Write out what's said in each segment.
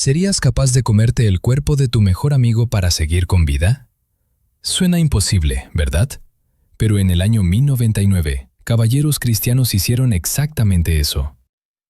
¿Serías capaz de comerte el cuerpo de tu mejor amigo para seguir con vida? Suena imposible, ¿verdad? Pero en el año 1099, caballeros cristianos hicieron exactamente eso.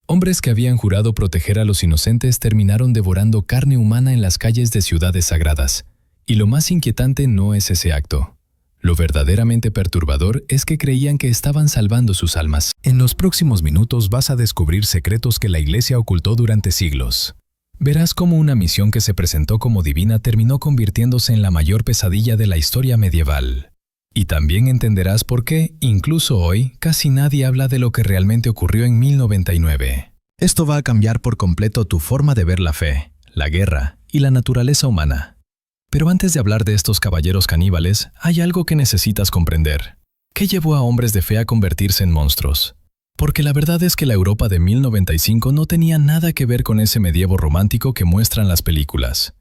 Hombres que habían jurado proteger a los inocentes terminaron devorando carne humana en las calles de ciudades sagradas. Y lo más inquietante no es ese acto. Lo verdaderamente perturbador es que creían que estaban salvando sus almas. En los próximos minutos vas a descubrir secretos que la Iglesia ocultó durante siglos. Verás cómo una misión que se presentó como divina terminó convirtiéndose en la mayor pesadilla de la historia medieval. Y también entenderás por qué, incluso hoy, casi nadie habla de lo que realmente ocurrió en 1099. Esto va a cambiar por completo tu forma de ver la fe, la guerra y la naturaleza humana. Pero antes de hablar de estos caballeros caníbales, hay algo que necesitas comprender. ¿Qué llevó a hombres de fe a convertirse en monstruos? Porque la verdad es que la Europa de 1095 no tenía nada que ver con ese medievo romántico que muestran las películas.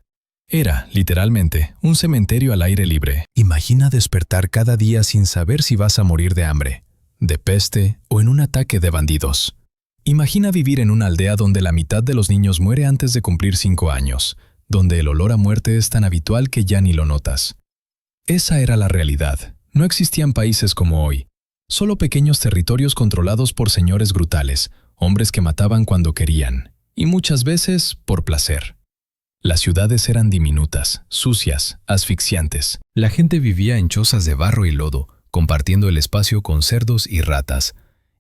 Era, literalmente, un cementerio al aire libre. Imagina despertar cada día sin saber si vas a morir de hambre, de peste o en un ataque de bandidos. Imagina vivir en una aldea donde la mitad de los niños muere antes de cumplir 5 años, donde el olor a muerte es tan habitual que ya ni lo notas. Esa era la realidad. No existían países como hoy. Solo pequeños territorios controlados por señores brutales, hombres que mataban cuando querían, y muchas veces por placer. Las ciudades eran diminutas, sucias, asfixiantes. La gente vivía en chozas de barro y lodo, compartiendo el espacio con cerdos y ratas.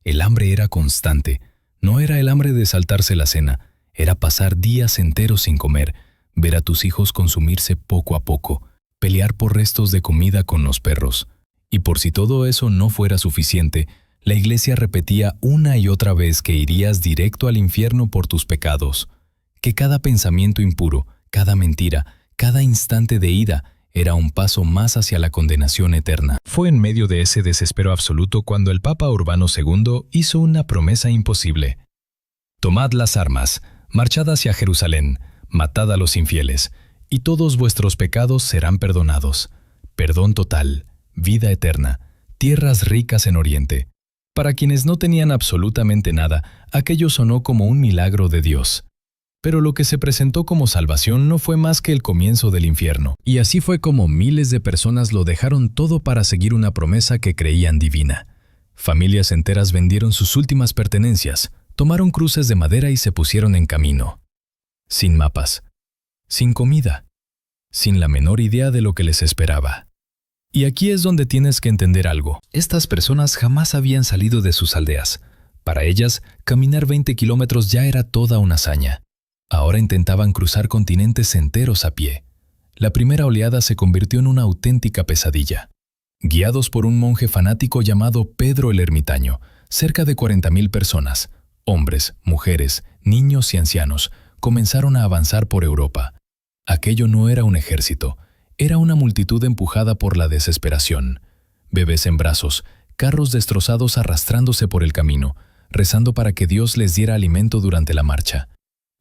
El hambre era constante. No era el hambre de saltarse la cena, era pasar días enteros sin comer, ver a tus hijos consumirse poco a poco, pelear por restos de comida con los perros. Y por si todo eso no fuera suficiente, la Iglesia repetía una y otra vez que irías directo al infierno por tus pecados, que cada pensamiento impuro, cada mentira, cada instante de ida era un paso más hacia la condenación eterna. Fue en medio de ese desespero absoluto cuando el Papa Urbano II hizo una promesa imposible. Tomad las armas, marchad hacia Jerusalén, matad a los infieles, y todos vuestros pecados serán perdonados. Perdón total, vida eterna, tierras ricas en Oriente. Para quienes no tenían absolutamente nada, aquello sonó como un milagro de Dios. Pero lo que se presentó como salvación no fue más que el comienzo del infierno. Y así fue como miles de personas lo dejaron todo para seguir una promesa que creían divina. Familias enteras vendieron sus últimas pertenencias, tomaron cruces de madera y se pusieron en camino. Sin mapas, sin comida, sin la menor idea de lo que les esperaba. Y aquí es donde tienes que entender algo. Estas personas jamás habían salido de sus aldeas. Para ellas, caminar 20 kilómetros ya era toda una hazaña. Ahora intentaban cruzar continentes enteros a pie. La primera oleada se convirtió en una auténtica pesadilla. Guiados por un monje fanático llamado Pedro el Ermitaño, cerca de 40,000 personas, hombres, mujeres, niños y ancianos, comenzaron a avanzar por Europa. Aquello no era un ejército, era una multitud empujada por la desesperación. Bebés en brazos, carros destrozados arrastrándose por el camino, rezando para que Dios les diera alimento durante la marcha.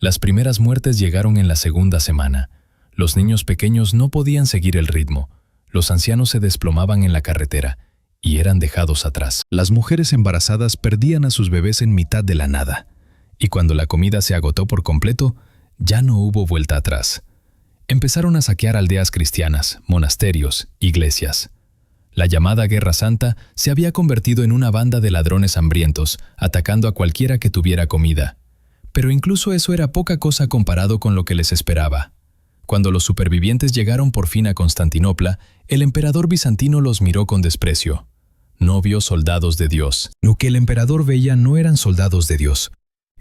Las primeras muertes llegaron en la segunda semana. Los niños pequeños no podían seguir el ritmo. Los ancianos se desplomaban en la carretera y eran dejados atrás. Las mujeres embarazadas perdían a sus bebés en mitad de la nada. Y cuando la comida se agotó por completo, ya no hubo vuelta atrás. Empezaron a saquear aldeas cristianas, monasterios, iglesias. La llamada Guerra Santa se había convertido en una banda de ladrones hambrientos, atacando a cualquiera que tuviera comida. Pero incluso eso era poca cosa comparado con lo que les esperaba. Cuando los supervivientes llegaron por fin a Constantinopla, el emperador bizantino los miró con desprecio. No vio soldados de Dios. Lo que el emperador veía no eran soldados de Dios.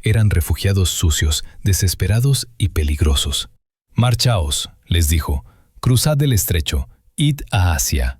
Eran refugiados sucios, desesperados y peligrosos. «Marchaos», les dijo, «cruzad el estrecho, id a Asia».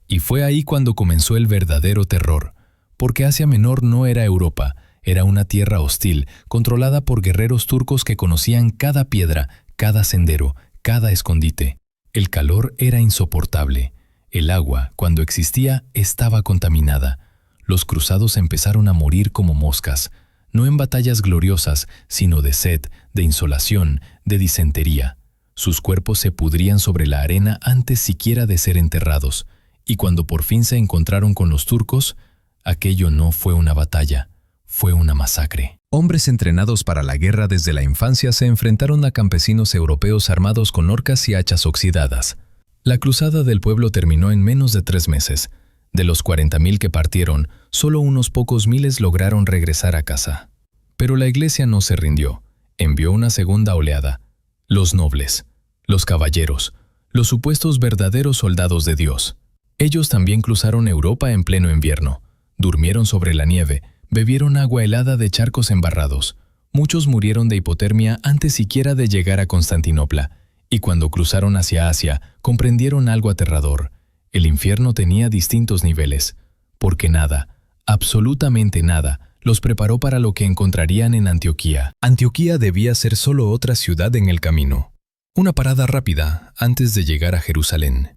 Y fue ahí cuando comenzó el verdadero terror, porque Asia Menor no era Europa, era una tierra hostil, controlada por guerreros turcos que conocían cada piedra, cada sendero, cada escondite. El calor era insoportable. El agua, cuando existía, estaba contaminada. Los cruzados empezaron a morir como moscas, no en batallas gloriosas, sino de sed, de insolación, de disentería. Sus cuerpos se pudrían sobre la arena antes siquiera de ser enterrados, y cuando por fin se encontraron con los turcos, aquello no fue una batalla, fue una masacre. Hombres entrenados para la guerra desde la infancia se enfrentaron a campesinos europeos armados con orcas y hachas oxidadas. La cruzada del pueblo terminó en menos de 3 meses. De los 40.000 que partieron, solo unos pocos miles lograron regresar a casa. Pero la iglesia no se rindió. Envió una segunda oleada. Los nobles, los caballeros, los supuestos verdaderos soldados de Dios. Ellos también cruzaron Europa en pleno invierno. Durmieron sobre la nieve, bebieron agua helada de charcos embarrados. Muchos murieron de hipotermia antes siquiera de llegar a Constantinopla. Y cuando cruzaron hacia Asia, comprendieron algo aterrador. El infierno tenía distintos niveles, porque nada, absolutamente nada, los preparó para lo que encontrarían en Antioquía. Antioquía debía ser solo otra ciudad en el camino. Una parada rápida antes de llegar a Jerusalén.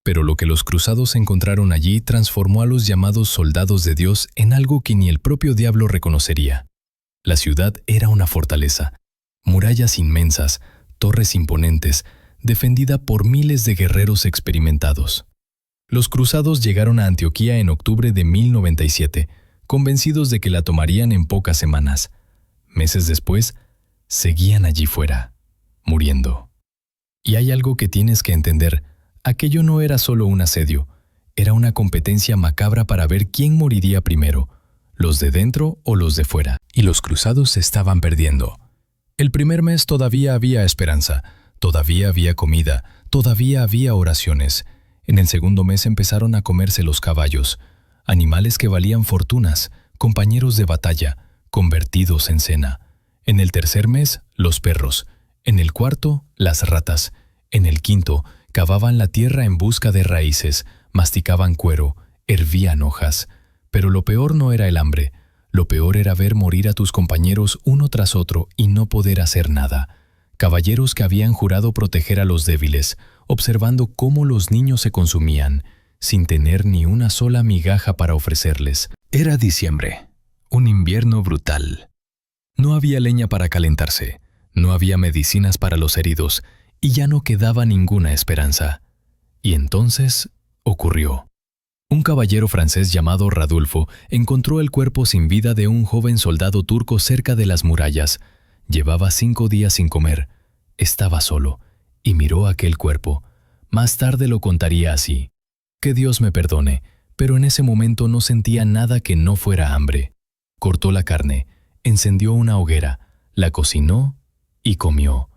Pero lo que los cruzados encontraron allí transformó a los llamados soldados de Dios en algo que ni el propio diablo reconocería. La ciudad era una fortaleza, murallas inmensas, torres imponentes, defendida por miles de guerreros experimentados. Los cruzados llegaron a Antioquía en octubre de 1097, convencidos de que la tomarían en pocas semanas. Meses después, seguían allí fuera, muriendo. Y hay algo que tienes que entender. Aquello no era solo un asedio, era una competencia macabra para ver quién moriría primero, los de dentro o los de fuera. Y los cruzados se estaban perdiendo. El primer mes todavía había esperanza, todavía había comida, todavía había oraciones. En el segundo mes empezaron a comerse los caballos, animales que valían fortunas, compañeros de batalla, convertidos en cena. En el tercer mes, los perros. En el cuarto, las ratas. En el quinto, cavaban la tierra en busca de raíces, masticaban cuero, hervían hojas. Pero lo peor no era el hambre. Lo peor era ver morir a tus compañeros uno tras otro y no poder hacer nada. Caballeros que habían jurado proteger a los débiles, observando cómo los niños se consumían, sin tener ni una sola migaja para ofrecerles. Era diciembre, un invierno brutal. No había leña para calentarse, no había medicinas para los heridos, y ya no quedaba ninguna esperanza. Y entonces ocurrió. Un caballero francés llamado Radulfo encontró el cuerpo sin vida de un joven soldado turco cerca de las murallas. Llevaba 5 días sin comer. Estaba solo, y miró aquel cuerpo. Más tarde lo contaría así. Que Dios me perdone, pero en ese momento no sentía nada que no fuera hambre. Cortó la carne, encendió una hoguera, la cocinó y comió.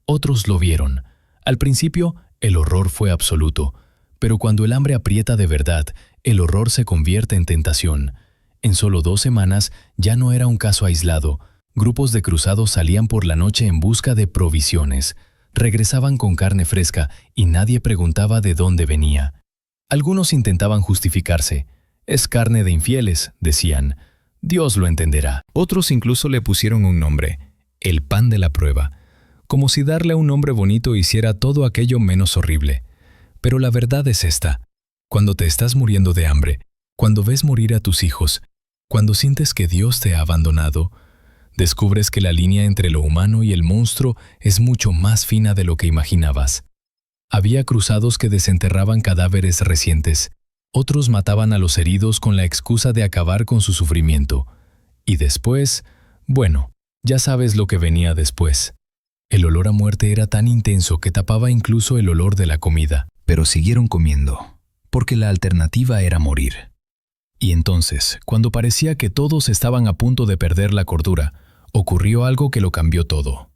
Otros lo vieron. Al principio, el horror fue absoluto, pero cuando el hambre aprieta de verdad, el horror se convierte en tentación. En solo 2 semanas ya no era un caso aislado. Grupos de cruzados salían por la noche en busca de provisiones. Regresaban con carne fresca y nadie preguntaba de dónde venía. Algunos intentaban justificarse. Es carne de infieles, decían. Dios lo entenderá. Otros incluso le pusieron un nombre, el pan de la prueba, como si darle un nombre bonito hiciera todo aquello menos horrible. Pero la verdad es esta. Cuando te estás muriendo de hambre, cuando ves morir a tus hijos, cuando sientes que Dios te ha abandonado, descubres que la línea entre lo humano y el monstruo es mucho más fina de lo que imaginabas. Había cruzados que desenterraban cadáveres recientes, otros mataban a los heridos con la excusa de acabar con su sufrimiento. Y después, bueno, ya sabes lo que venía después. El olor a muerte era tan intenso que tapaba incluso el olor de la comida. Pero siguieron comiendo, porque la alternativa era morir. Y entonces, cuando parecía que todos estaban a punto de perder la cordura, ocurrió algo que lo cambió todo.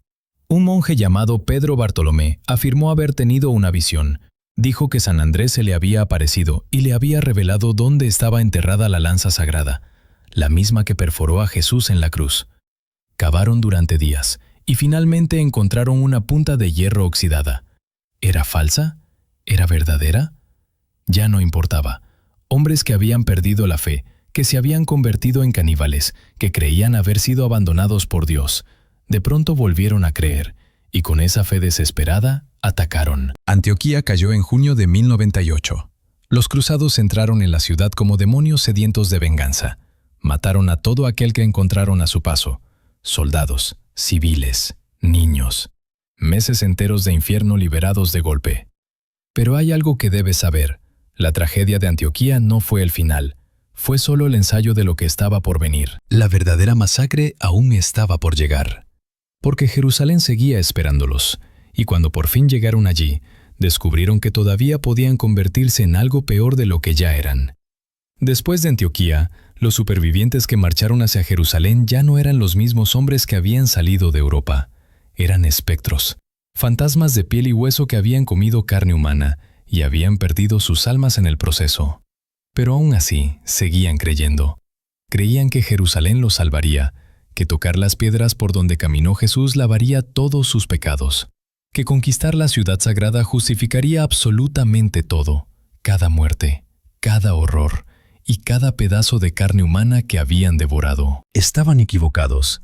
Un monje llamado Pedro Bartolomé afirmó haber tenido una visión. Dijo que San Andrés se le había aparecido y le había revelado dónde estaba enterrada la lanza sagrada, la misma que perforó a Jesús en la cruz. Cavaron durante días y finalmente encontraron una punta de hierro oxidada. ¿Era falsa? ¿Era verdadera? Ya no importaba. Hombres que habían perdido la fe, que se habían convertido en caníbales, que creían haber sido abandonados por Dios, de pronto volvieron a creer, y con esa fe desesperada, atacaron. Antioquía cayó en junio de 1098. Los cruzados entraron en la ciudad como demonios sedientos de venganza. Mataron a todo aquel que encontraron a su paso. Soldados, civiles, niños. Meses enteros de infierno liberados de golpe. Pero hay algo que debes saber. La tragedia de Antioquía no fue el final. fue solo el ensayo de lo que estaba por venir. La verdadera masacre aún estaba por llegar. Porque Jerusalén seguía esperándolos, y cuando por fin llegaron allí, descubrieron que todavía podían convertirse en algo peor de lo que ya eran. Después de Antioquía, los supervivientes que marcharon hacia Jerusalén ya no eran los mismos hombres que habían salido de Europa. Eran espectros, fantasmas de piel y hueso que habían comido carne humana y habían perdido sus almas en el proceso. Pero aún así, seguían creyendo. Creían que Jerusalén los salvaría, que tocar las piedras por donde caminó Jesús lavaría todos sus pecados, que conquistar la ciudad sagrada justificaría absolutamente todo, cada muerte, cada horror y cada pedazo de carne humana que habían devorado. Estaban equivocados.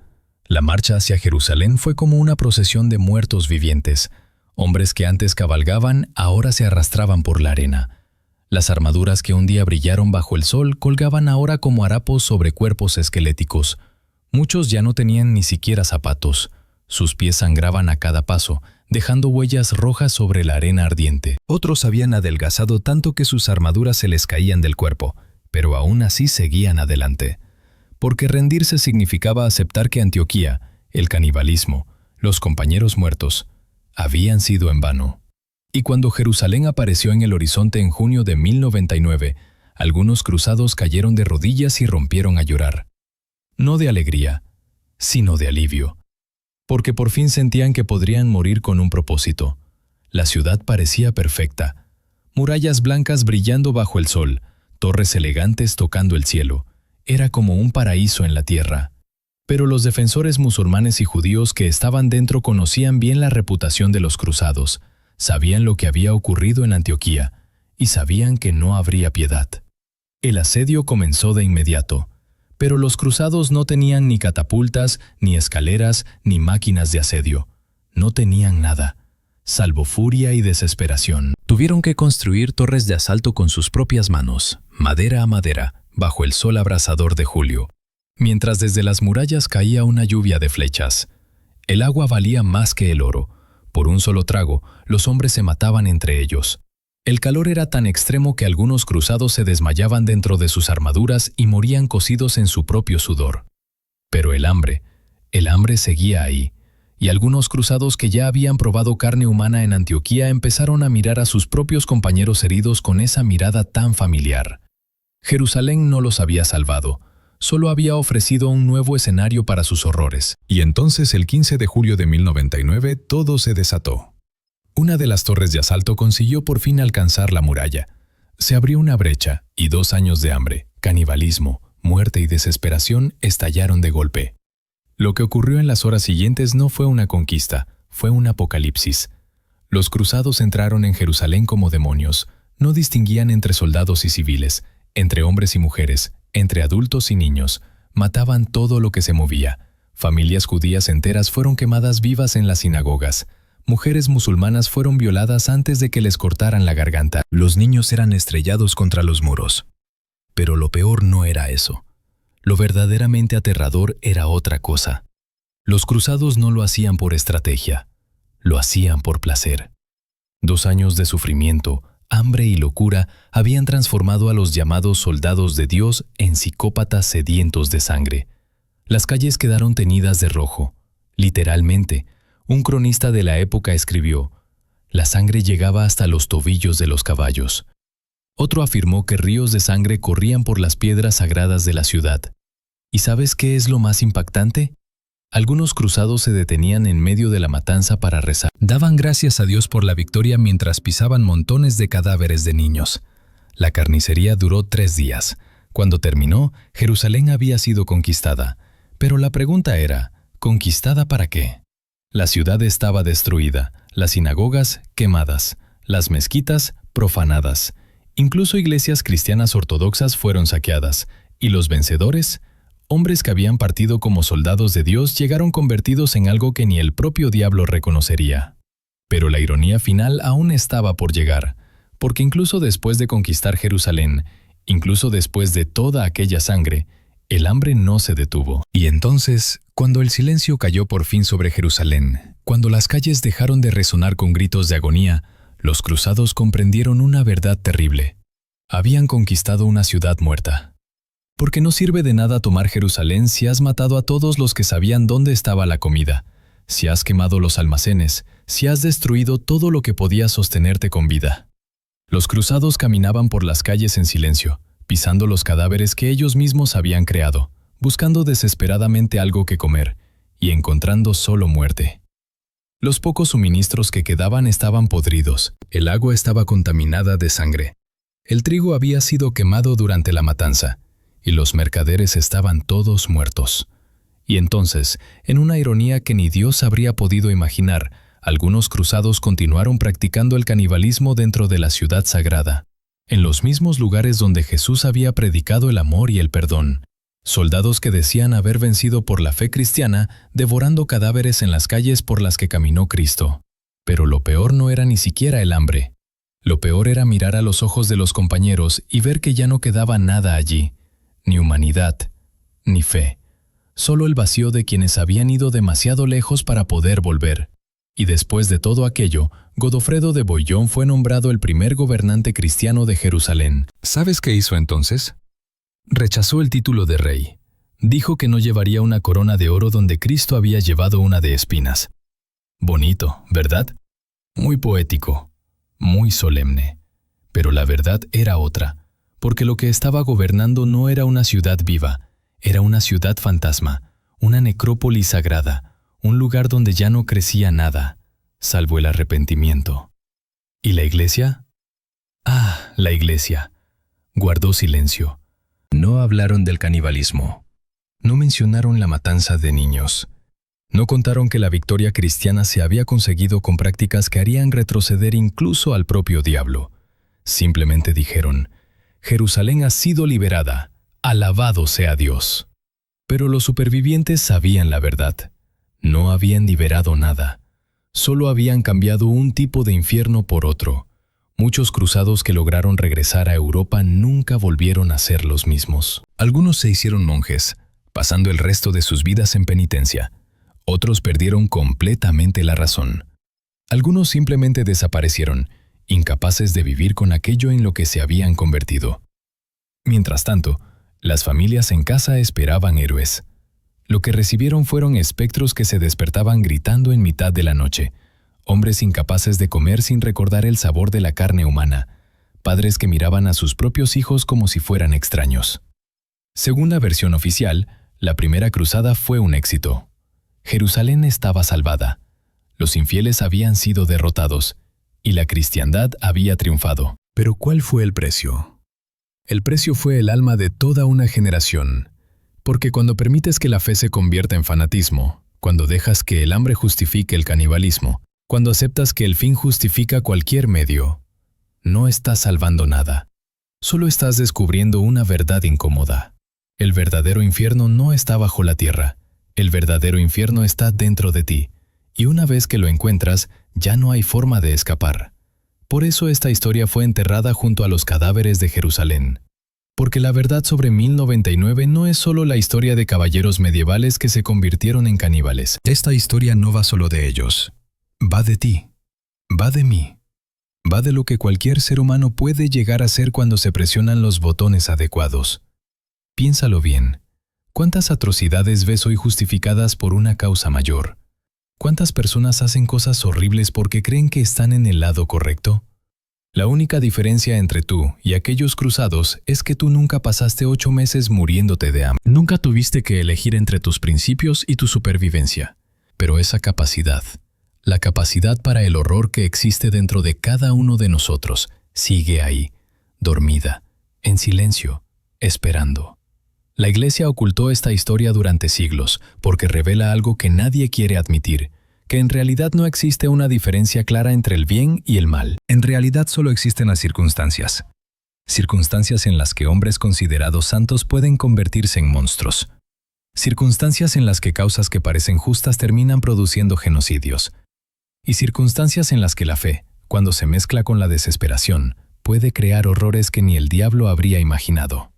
La marcha hacia Jerusalén fue como una procesión de muertos vivientes. Hombres que antes cabalgaban, ahora se arrastraban por la arena. Las armaduras que un día brillaron bajo el sol colgaban ahora como harapos sobre cuerpos esqueléticos. Muchos ya no tenían ni siquiera zapatos. Sus pies sangraban a cada paso, dejando huellas rojas sobre la arena ardiente. Otros habían adelgazado tanto que sus armaduras se les caían del cuerpo, pero aún así seguían adelante. Porque rendirse significaba aceptar que Antioquía, el canibalismo, los compañeros muertos, habían sido en vano. Y cuando Jerusalén apareció en el horizonte en junio de 1099, algunos cruzados cayeron de rodillas y rompieron a llorar. No de alegría, sino de alivio. Porque por fin sentían que podrían morir con un propósito. La ciudad parecía perfecta. Murallas blancas brillando bajo el sol, torres elegantes tocando el cielo. Era como un paraíso en la tierra. Pero los defensores musulmanes y judíos que estaban dentro conocían bien la reputación de los cruzados, sabían lo que había ocurrido en Antioquía y sabían que no habría piedad. El asedio comenzó de inmediato. Pero los cruzados no tenían ni catapultas, ni escaleras, ni máquinas de asedio. No tenían nada, salvo furia y desesperación. Tuvieron que construir torres de asalto con sus propias manos, madera a madera, bajo el sol abrasador de julio, mientras desde las murallas caía una lluvia de flechas. El agua valía más que el oro. Por un solo trago, los hombres se mataban entre ellos. El calor era tan extremo que algunos cruzados se desmayaban dentro de sus armaduras y morían cocidos en su propio sudor. Pero el hambre seguía ahí, y algunos cruzados que ya habían probado carne humana en Antioquía empezaron a mirar a sus propios compañeros heridos con esa mirada tan familiar. Jerusalén no los había salvado, solo había ofrecido un nuevo escenario para sus horrores. Y entonces el 15 de julio de 1099 todo se desató. Una de las torres de asalto consiguió por fin alcanzar la muralla. Se abrió una brecha y 2 años de hambre, canibalismo, muerte y desesperación estallaron de golpe. Lo que ocurrió en las horas siguientes no fue una conquista, fue un apocalipsis. Los cruzados entraron en Jerusalén como demonios. No distinguían entre soldados y civiles, entre hombres y mujeres, entre adultos y niños. Mataban todo lo que se movía. Familias judías enteras fueron quemadas vivas en las sinagogas. Mujeres musulmanas fueron violadas antes de que les cortaran la garganta. Los niños eran estrellados contra los muros. Pero lo peor no era eso. Lo verdaderamente aterrador era otra cosa. Los cruzados no lo hacían por estrategia, lo hacían por placer. 2 años de sufrimiento, hambre y locura habían transformado a los llamados soldados de Dios en psicópatas sedientos de sangre. Las calles quedaron teñidas de rojo, literalmente. Un cronista de la época escribió: la sangre llegaba hasta los tobillos de los caballos. Otro afirmó que ríos de sangre corrían por las piedras sagradas de la ciudad. ¿Y sabes qué es lo más impactante? Algunos cruzados se detenían en medio de la matanza para rezar. Daban gracias a Dios por la victoria mientras pisaban montones de cadáveres de niños. La carnicería duró 3 días. Cuando terminó, Jerusalén había sido conquistada. Pero la pregunta era, ¿conquistada para qué? La ciudad estaba destruida, las sinagogas quemadas, las mezquitas profanadas. Incluso iglesias cristianas ortodoxas fueron saqueadas, y los vencedores, hombres que habían partido como soldados de Dios, llegaron convertidos en algo que ni el propio diablo reconocería. Pero la ironía final aún estaba por llegar, porque incluso después de conquistar Jerusalén, incluso después de toda aquella sangre, el hambre no se detuvo. Y entonces, cuando el silencio cayó por fin sobre Jerusalén, cuando las calles dejaron de resonar con gritos de agonía, los cruzados comprendieron una verdad terrible. Habían conquistado una ciudad muerta. Porque no sirve de nada tomar Jerusalén si has matado a todos los que sabían dónde estaba la comida, si has quemado los almacenes, si has destruido todo lo que podía sostenerte con vida. Los cruzados caminaban por las calles en silencio, pisando los cadáveres que ellos mismos habían creado, buscando desesperadamente algo que comer, y encontrando solo muerte. Los pocos suministros que quedaban estaban podridos, el agua estaba contaminada de sangre, el trigo había sido quemado durante la matanza, y los mercaderes estaban todos muertos. Y entonces, en una ironía que ni Dios habría podido imaginar, algunos cruzados continuaron practicando el canibalismo dentro de la ciudad sagrada, en los mismos lugares donde Jesús había predicado el amor y el perdón. Soldados que decían haber vencido por la fe cristiana, devorando cadáveres en las calles por las que caminó Cristo. Pero lo peor no era ni siquiera el hambre. Lo peor era mirar a los ojos de los compañeros y ver que ya no quedaba nada allí, ni humanidad, ni fe. Solo el vacío de quienes habían ido demasiado lejos para poder volver. Y después de todo aquello, Godofredo de Bouillon fue nombrado el primer gobernante cristiano de Jerusalén. ¿Sabes qué hizo entonces? Rechazó el título de rey. Dijo que no llevaría una corona de oro donde Cristo había llevado una de espinas. Bonito, ¿verdad? Muy poético, muy solemne. Pero la verdad era otra, porque lo que estaba gobernando no era una ciudad viva, era una ciudad fantasma, una necrópolis sagrada, un lugar donde ya no crecía nada, salvo el arrepentimiento. ¿Y la iglesia? La iglesia. Guardó silencio. No hablaron del canibalismo. No mencionaron la matanza de niños. No contaron que la victoria cristiana se había conseguido con prácticas que harían retroceder incluso al propio diablo. Simplemente dijeron, Jerusalén ha sido liberada, alabado sea Dios. Pero los supervivientes sabían la verdad. No habían liberado nada. Solo habían cambiado un tipo de infierno por otro. Muchos cruzados que lograron regresar a Europa nunca volvieron a ser los mismos. Algunos se hicieron monjes, pasando el resto de sus vidas en penitencia. Otros perdieron completamente la razón. Algunos simplemente desaparecieron, incapaces de vivir con aquello en lo que se habían convertido. Mientras tanto, las familias en casa esperaban héroes. Lo que recibieron fueron espectros que se despertaban gritando en mitad de la noche, hombres incapaces de comer sin recordar el sabor de la carne humana, padres que miraban a sus propios hijos como si fueran extraños. Según la versión oficial, la primera cruzada fue un éxito. Jerusalén estaba salvada, los infieles habían sido derrotados, y la cristiandad había triunfado. Pero ¿cuál fue el precio? El precio fue el alma de toda una generación. Porque cuando permites que la fe se convierta en fanatismo, cuando dejas que el hambre justifique el canibalismo, cuando aceptas que el fin justifica cualquier medio, no estás salvando nada. Solo estás descubriendo una verdad incómoda. El verdadero infierno no está bajo la tierra. El verdadero infierno está dentro de ti. Y una vez que lo encuentras, ya no hay forma de escapar. Por eso esta historia fue enterrada junto a los cadáveres de Jerusalén. Porque la verdad sobre 1099 no es solo la historia de caballeros medievales que se convirtieron en caníbales. Esta historia no va solo de ellos. Va de ti. Va de mí. Va de lo que cualquier ser humano puede llegar a ser cuando se presionan los botones adecuados. Piénsalo bien. ¿Cuántas atrocidades ves hoy justificadas por una causa mayor? ¿Cuántas personas hacen cosas horribles porque creen que están en el lado correcto? La única diferencia entre tú y aquellos cruzados es que tú nunca pasaste 8 meses muriéndote de hambre. Nunca tuviste que elegir entre tus principios y tu supervivencia. Pero esa capacidad, la capacidad para el horror que existe dentro de cada uno de nosotros, sigue ahí, dormida, en silencio, esperando. La Iglesia ocultó esta historia durante siglos porque revela algo que nadie quiere admitir, que en realidad no existe una diferencia clara entre el bien y el mal. En realidad solo existen las circunstancias. Circunstancias en las que hombres considerados santos pueden convertirse en monstruos. Circunstancias en las que causas que parecen justas terminan produciendo genocidios. Y circunstancias en las que la fe, cuando se mezcla con la desesperación, puede crear horrores que ni el diablo habría imaginado.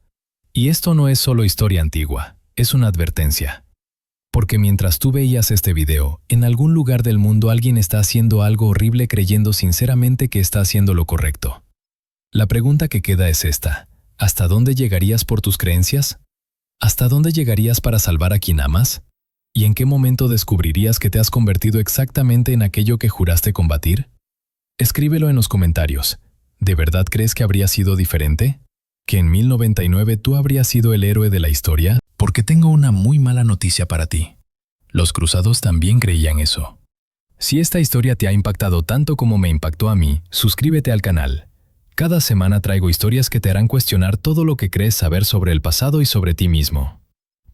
Y esto no es solo historia antigua, es una advertencia. Porque mientras tú veías este video, en algún lugar del mundo alguien está haciendo algo horrible creyendo sinceramente que está haciendo lo correcto. La pregunta que queda es esta: ¿hasta dónde llegarías por tus creencias? ¿Hasta dónde llegarías para salvar a quien amas? ¿Y en qué momento descubrirías que te has convertido exactamente en aquello que juraste combatir? Escríbelo en los comentarios. ¿De verdad crees que habría sido diferente? ¿Que en 1099 tú habrías sido el héroe de la historia? Porque tengo una muy mala noticia para ti. Los cruzados también creían eso. Si esta historia te ha impactado tanto como me impactó a mí, suscríbete al canal. Cada semana traigo historias que te harán cuestionar todo lo que crees saber sobre el pasado y sobre ti mismo.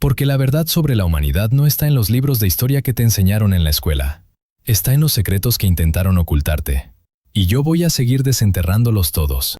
Porque la verdad sobre la humanidad no está en los libros de historia que te enseñaron en la escuela. Está en los secretos que intentaron ocultarte. Y yo voy a seguir desenterrándolos todos.